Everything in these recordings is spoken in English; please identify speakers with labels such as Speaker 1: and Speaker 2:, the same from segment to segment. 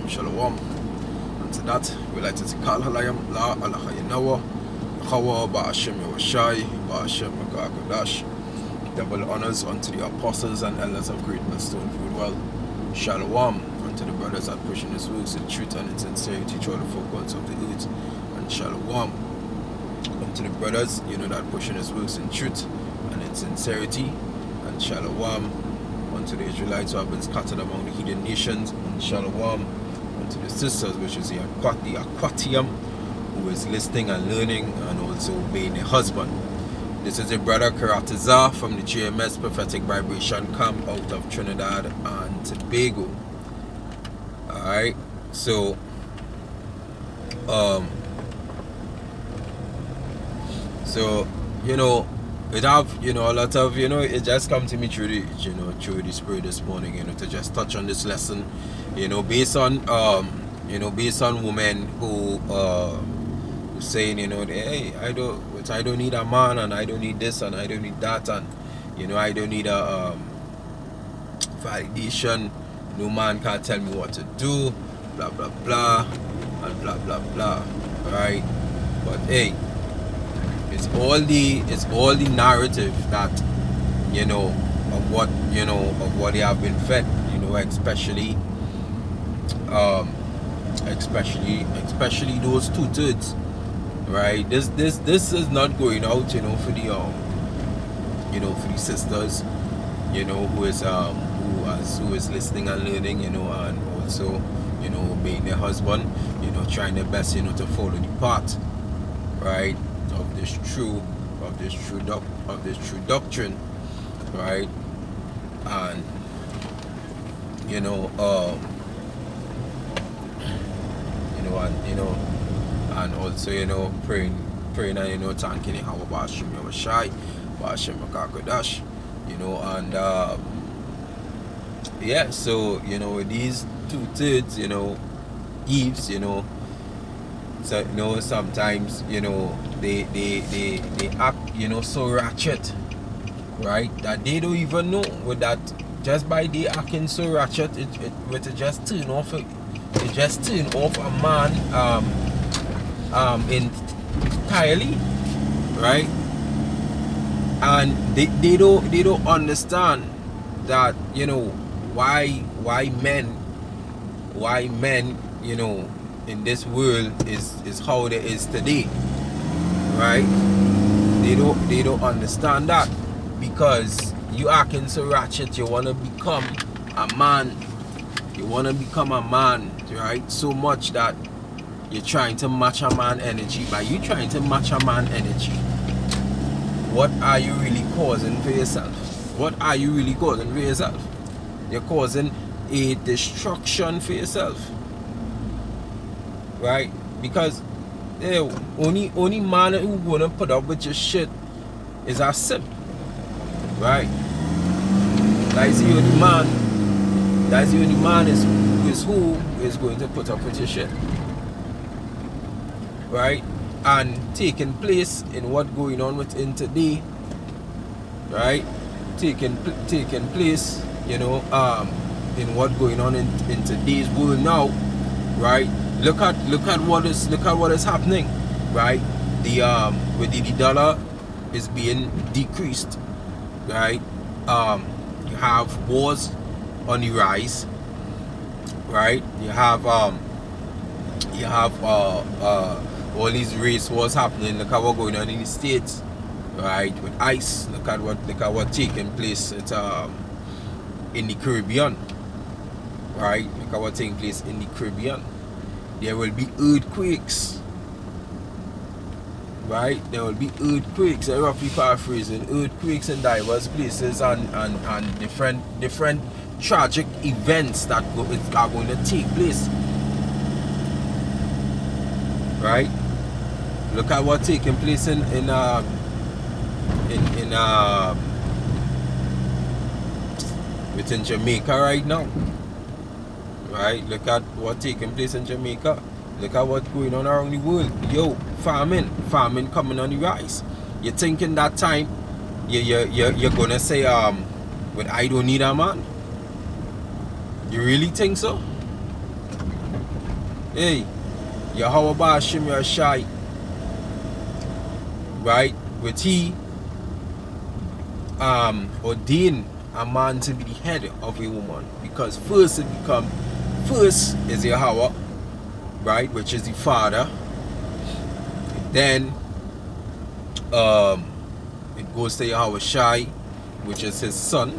Speaker 1: Shalom. And to that, we like to call Halayam La Alahayanawa, Hawa Ba'ashem Yawashai, Ba'ashem Magagadash. Double honors unto the apostles and elders of Great Millstone Foodwell. Shalom unto the brothers that pushing his works in truth and in sincerity to all the folk worlds of the earth. And shalom unto the brothers, that pushing his works in truth and in sincerity. And shalom unto the Israelites who have been scattered among the heathen nations. And shalom unto the sisters, which is the Aquatium, who is listening and learning and also obeying their husband. This is a brother Karataza from the GMS Prophetic Vibration Camp out of Trinidad and Tobago. Alright, so it have a lot of it just come to me through the through the spirit this morning, to just touch on this lesson, based on based on women who saying hey, I don't need a man, and I don't need this, and I don't need that, and I don't need a validation. No man can tell me what to do, blah blah blah, and blah blah blah. Right? But hey, it's all the narrative that of what they have been fed, especially those 2/3. Right, this is not going out, for the for the sisters, who is listening and learning, and also obeying their husband, trying their best, to follow the path, right, of this true doctrine, right, and and also praying and thanking how about Hashem Yawashai, Hashem Magagadash, and yeah, so with these 2/3, Eves, so sometimes they act so ratchet, right, that they don't even know with that. Just by they acting so ratchet, it just turn off a man entirely, right? And they don't understand that why men in this world is how it is today, right? They don't understand that, because you acting so ratchet, you wanna become a man, right? So much that you're trying to match a man energy. By you trying to match a man energy, what are you really causing for yourself? You're causing a destruction for yourself, right? Because only man who gonna put up with your shit is a simp, right? That's the only man is who is going to put up with your shit, right? And taking place in what going on within today, right? Taking place, in what going on in today's world now, right? Look at what is happening, right? With the dollar is being decreased, right? You have wars on the rise, right? You have all these race wars happening. Look at what's going on in the States, right? With ICE. Look at what taking place in the Caribbean, right? Look at what's taking place in the Caribbean. There will be earthquakes, right? There will be earthquakes. I'm roughly paraphrasing. Earthquakes in diverse places and different tragic events that are going to take place, right? Look at what's taking place in within Jamaica right now, right? Look at what's taking place in Jamaica. Look at what's going on around the world. Yo, farming coming on the rise. You thinking that time you're gonna say but I don't need a man? You really think so? hey, Yahweh Bashim Yashai, right, with he ordain a man to be the head of a woman, because first is Yahweh, right, which is the father. Then it goes to Yahweh Shai, which is his son.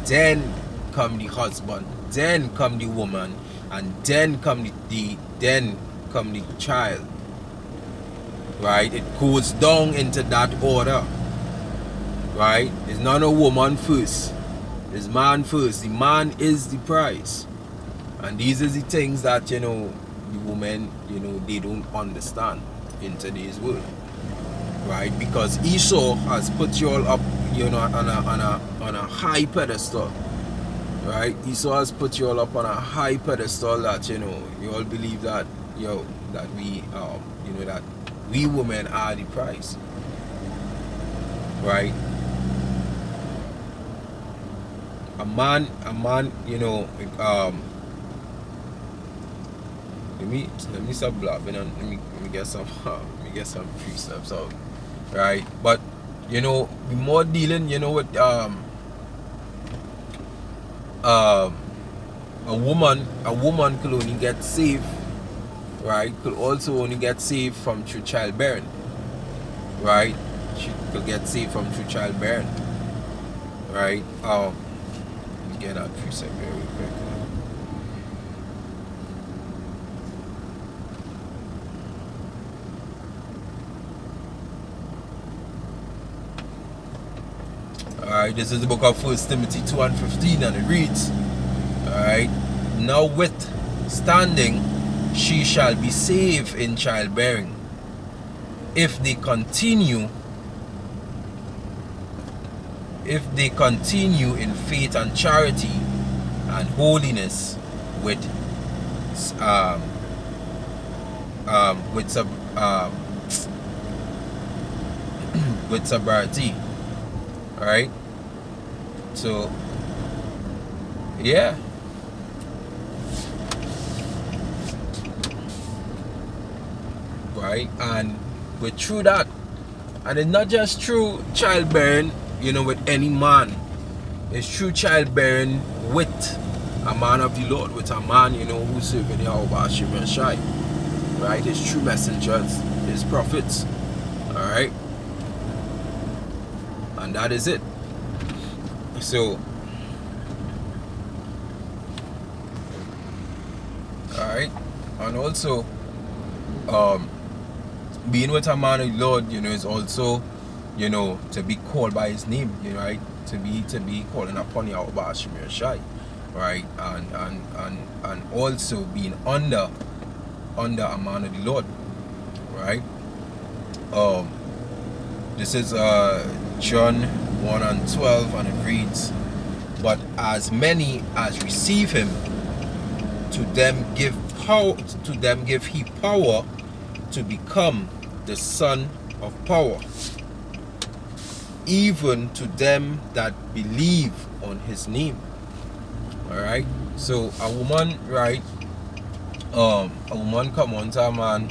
Speaker 1: Then come the husband, then come the woman, and then come the child, right? It goes down into that order, right? It's not a woman first, it's man first. The man is the prize. And these are the things that, the women, they don't understand in today's world, right? Because Esau has put you all up, on a high pedestal, right? Esau has put you all up on a high pedestal that, you all believe that, that we, that we women are the prize, right? A man, let me stop blabbing and let me get some precepts out, right? But we more dealing, with a woman could only get saved, right? Could also only get saved from through childbearing, right? She could get saved from through childbearing, right? Let me get that precept very quick. Alright, this is the book of 1 Timothy 2:15, and it reads, alright, notwithstanding, she shall be saved in childbearing, if they continue in faith and charity and holiness with sobriety. Alright, so yeah, right, and we're through that, and it's not just through childbearing, with any man. It's true childbearing with a man of the Lord, with a man, who's serving Yahweh Bashim Yashai, right? His true messengers, his prophets, alright? And that is it. So, alright, and also, being with a man of the Lord, is also, to be called by his name, right? To be calling upon Yahweh Bashim Yashai, right? And also being under a man of the Lord, right? This is John 1:12, and it reads, but as many as receive him, to them give he power to become the son of power, even to them that believe on his name. Alright, so a woman, right, a woman come on to a man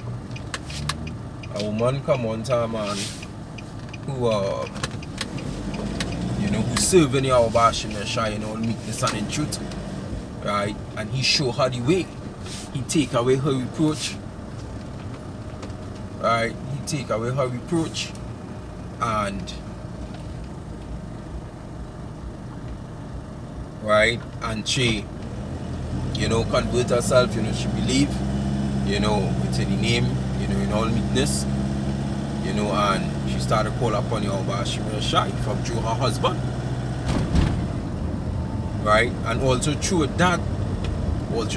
Speaker 1: who who's serving Yahweh Bashim Yashai in all meekness and in truth, right? And he show her the way. He take away her reproach, right? He take away her reproach, and right, and she convert herself, she believe, within the name, in all meekness, and she started call upon Yahweh Bashim Yashai from through her husband, right? And also through that, with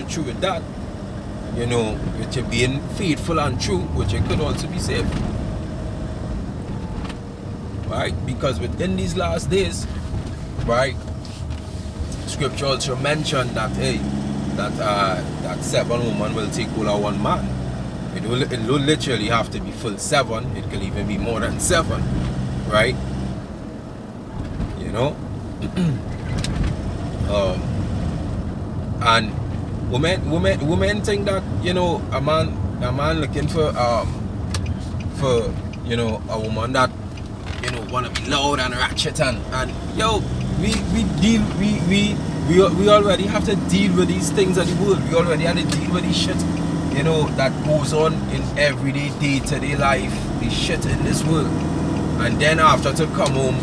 Speaker 1: you being faithful and true, which you could also be saved, right? Because within these last days, right, scripture also mentioned that that 7 women will take all of 1 man. It will literally have to be full 7. It can even be more than 7, right? And Women think that, you know, a man looking for you know, a woman that, you know, wanna be loud and ratchet and yo, we already have to deal with these things of the world. We already have to deal with this shit, you know, that goes on in everyday day-to-day life, this shit in this world. And then after to come home,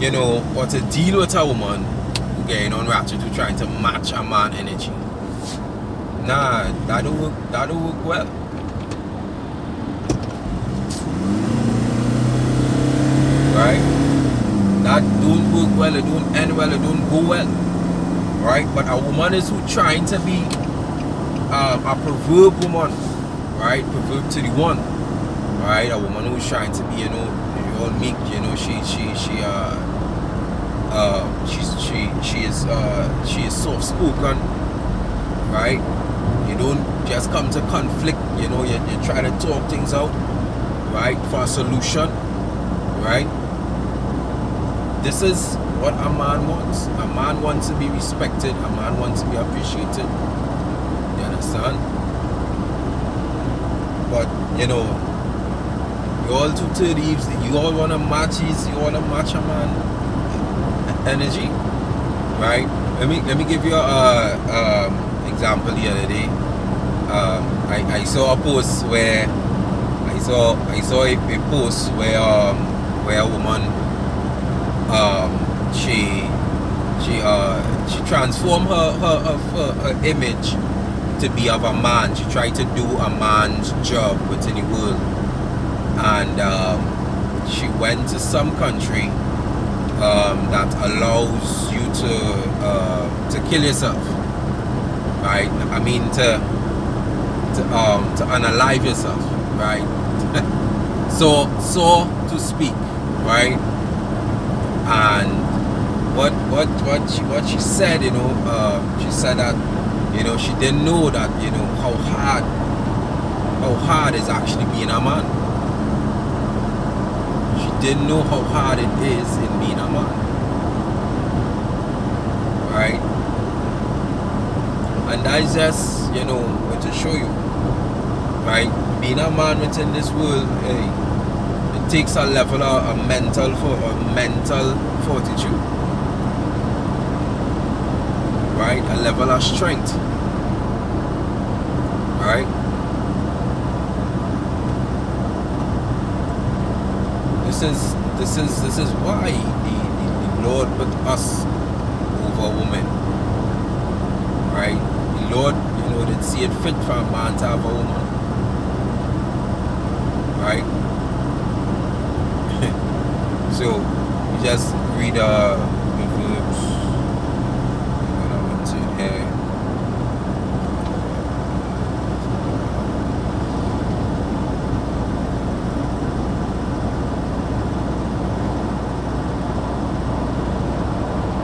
Speaker 1: you know, or to deal with a woman who getting on ratchet, who trying to match a man energy. Nah, that don't work well. Right? That don't work well, it don't end well, it don't go well. Right? But a woman is who trying to be a proverb woman, right? Proverb to the one, right? A woman who's trying to be, you know, all meek, you know, she is soft spoken, right? You don't just come to conflict, you know, you try to talk things out, right, for a solution, right? This is what a man wants. A man wants to be respected, a man wants to be appreciated. You understand? But, you know, you all two thieves, you all want to match a man energy, right? Let me give you a example the other day. I saw a post where I saw a post where a woman she transformed her image to be of a man. She tried to do a man's job within the world, and she went to some country that allows you to kill yourself, right? I mean to unalive yourself, right? so to speak, right? And what she said, you know, she said that, you know, she didn't know that, you know, how hard is actually being a man. She didn't know how hard it is in being a man, right? And that's just, you know, what to show you, right? Being a man within this world, hey, it takes a level of a mental fortitude, right? A level of strength, right? This is why the Lord put us over women, right? The Lord, you know, did see it fit for a man to have a woman, right? So you just read the verbs. When I went to here.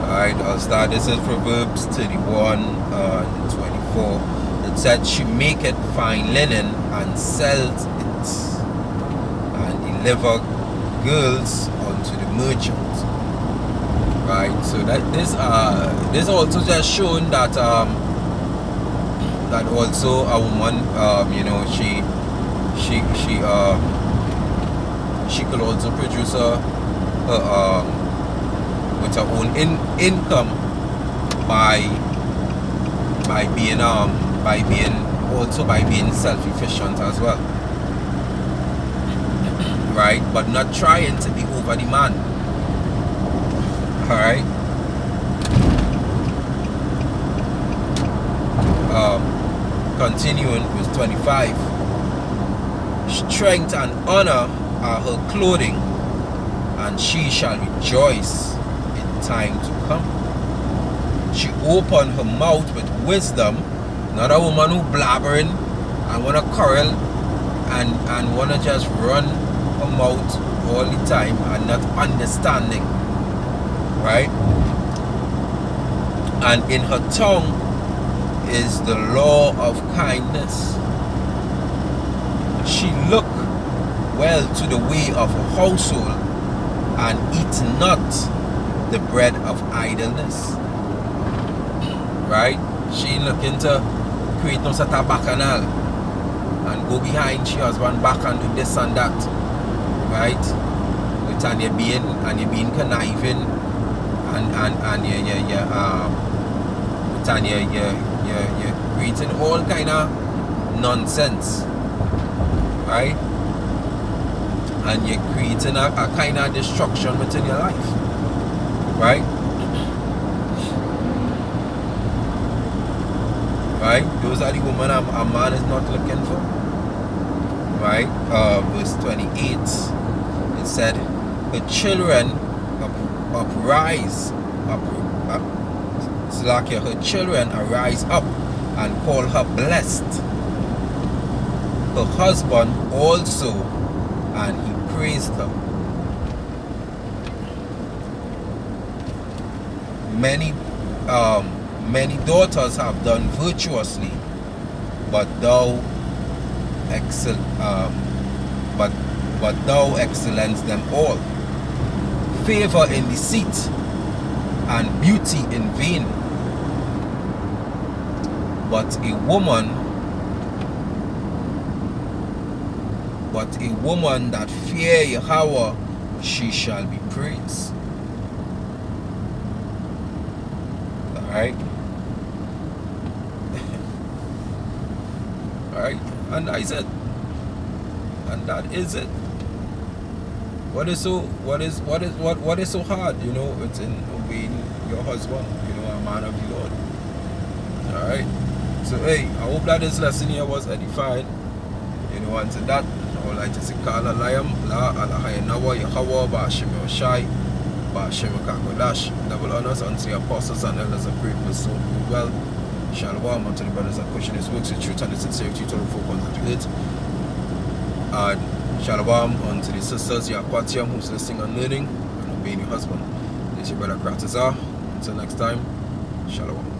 Speaker 1: Alright, I'll start. This is Proverbs 31 and 24. It said, she maketh fine linen and sells it, and deliver girls unto the merchants. Right, so that this also just shown that that also a woman, you know, she could also produce with her own income by being self-efficient as well, right? But not trying to be over the man. All right. Continuing with 25. Strength and honor are her clothing, and she shall rejoice in time to come. She opened her mouth with wisdom. Not a woman who blabbering and wanna quarrel and wanna just run her mouth all the time and not understanding, right? And in her tongue is the law of kindness. She look well to the way of her household, and eat not the bread of idleness, right? She ain't looking to create no sort of bacchanal and go behind she husband back and do this and that, right? And you're being conniving and you're creating all kind of nonsense, right? And you're creating a kind of destruction within your life, right? Right? Those are the women a man is not looking for, right? Verse 28, it said, her children her children arise up and call her blessed. Her husband also, and he praised her. Many daughters have done virtuously, but thou excellence them all. Favor in deceit and beauty in vain. But a woman that fear Yahweh, she shall be praised. Alright? Alright? And I said, and that is it. What is so hard, you know? It's in obeying your husband, you know, a man of the Lord. Alright? So hey, I hope that this lesson here was edifying. You know, and to that, I would like to say Kala Layam, La Alahayanawa, Yahweh, Ba'ashim Yoshai, Ba'ashim Kakodash, double honors unto the apostles and elders of great wisdom. Well, Shalom unto the brothers that question his works with truth and the sincerity to the folk unto it. And Shalom unto the sisters, Yakwatiam, who's listening and learning and obeying your husband. This is your brother Kratazar. Until next time, Shalom.